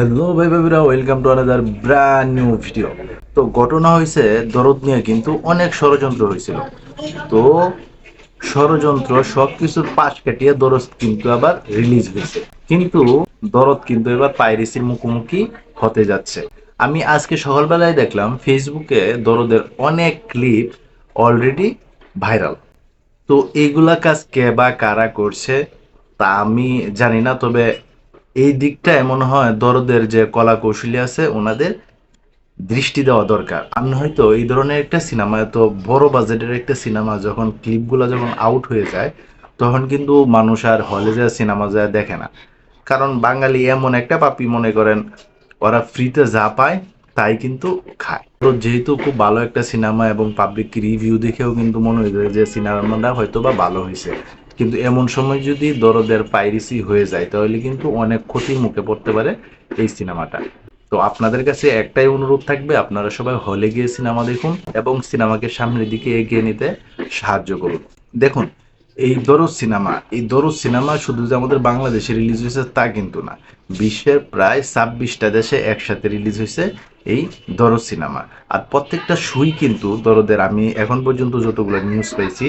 Hello ভাই ভাবিরা, welcome to another brand new video. তো ঘটনা হয়েছে, দরদ নিয়ে কিন্তু অনেক ষড়যন্ত্র হয়েছিল। তো ষড়যন্ত্র সবকিছুর পাশ কাটিয়ে দরদ কিন্তু আবার রিলিজ হয়েছে। কিন্তু দরদ কিন্তু এবার পাইরেসির মুখোমুখি হতে যাচ্ছে। আমি আজকে সকালবেলায় দেখলাম ফেসবুকে দরদের অনেক ক্লিপ অলরেডি ভাইরাল। তো এইগুলা কাজ কে বা কারা করছে তা আমি জানি না, তবে এই দিকটায় মনে হয় দরদের যে কলা কৌশলী আছে ওনাদের দৃষ্টি দেওয়া দরকার। আমি হয়তো এই ধরনের একটা সিনেমা, এত বড় বাজেটের একটা সিনেমা যখন ক্লিপগুলো যখন আউট হয়ে যায়, তখন কিন্তু মানুষ আর হলে যায় সিনেমা যায় দেখে না। কারণ বাঙালি এমন একটা পাপি, মনে করেন ওরা ফ্রিতে যা পায় তাই কিন্তু খায়। তো যেহেতু খুব ভালো একটা সিনেমা এবং পাবলিক রিভিউ দেখেও কিন্তু মনে হয়েছে যে সিনেমাটা হয়তো বা ভালো হয়েছে, কিন্তু এমন সময় যদি দরদের পাইরেসি হয়ে যায় তাহলে কিন্তু অনেক ক্ষতির মুখে পড়তে পারে এই সিনেমাটা। তো আপনাদের কাছে একটাই অনুরোধ থাকবে, আপনারা সবাই হলে গিয়ে সিনেমা দেখুন এবং সিনেমাকে সামনের দিকে এগিয়ে নিতে সাহায্য করুন। দেখুন, এই দরজ সিনেমা শুধু যে আমাদের বাংলাদেশে রিলিজ হয়েছে তা কিন্তু না, বিশ্বের প্রায় 26টা দেশে একসাথে রিলিজ হয়েছে এই দরজ সিনেমা। আর প্রত্যেকটা শুই কিন্তু দরদের, আমি এখন পর্যন্ত যতগুলো নিউজ পেয়েছি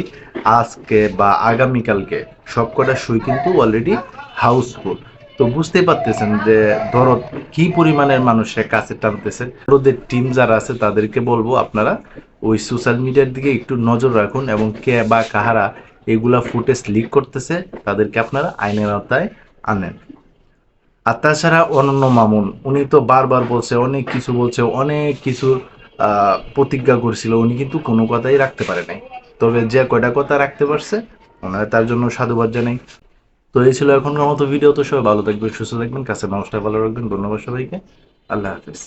আজকে বা আগামীকালকে, সবকটা শুই কিন্তু অলরেডি হাউসফুল। তো বুঝতেই পারতেছেন যে দরদ কি পরিমাণের মানুষের কাছে টানতেছে। দরদের টিম যারা আছে তাদেরকে বলবো, আপনারা ওই সোশ্যাল মিডিয়ার দিকে একটু নজর রাখুন এবং কে বা কাহারা এগুলা ফুটেজ লিক করতেছে তাদেরকে আপনারা আইনের আওতায় আনেন। আর তাছাড়া অনন্য মামুন, উনি তো বারবার বলছে, অনেক কিছু বলছে, অনেক কিছু প্রতিজ্ঞা করছিল, উনি কিন্তু কোনো কথাই রাখতে পারে নাই। তবে যে কয়টা কথা রাখতে পারছে ওনার তার জন্য সাধুবাদ জানাই। তো এই ছিল এখনকার মতো ভিডিও। তো সবাই ভালো থাকবেন, সুস্থ থাকবেন, কাছের মানুষটা ভালো রাখবেন। ধন্যবাদ সবাইকে। আল্লাহ হাফিজ।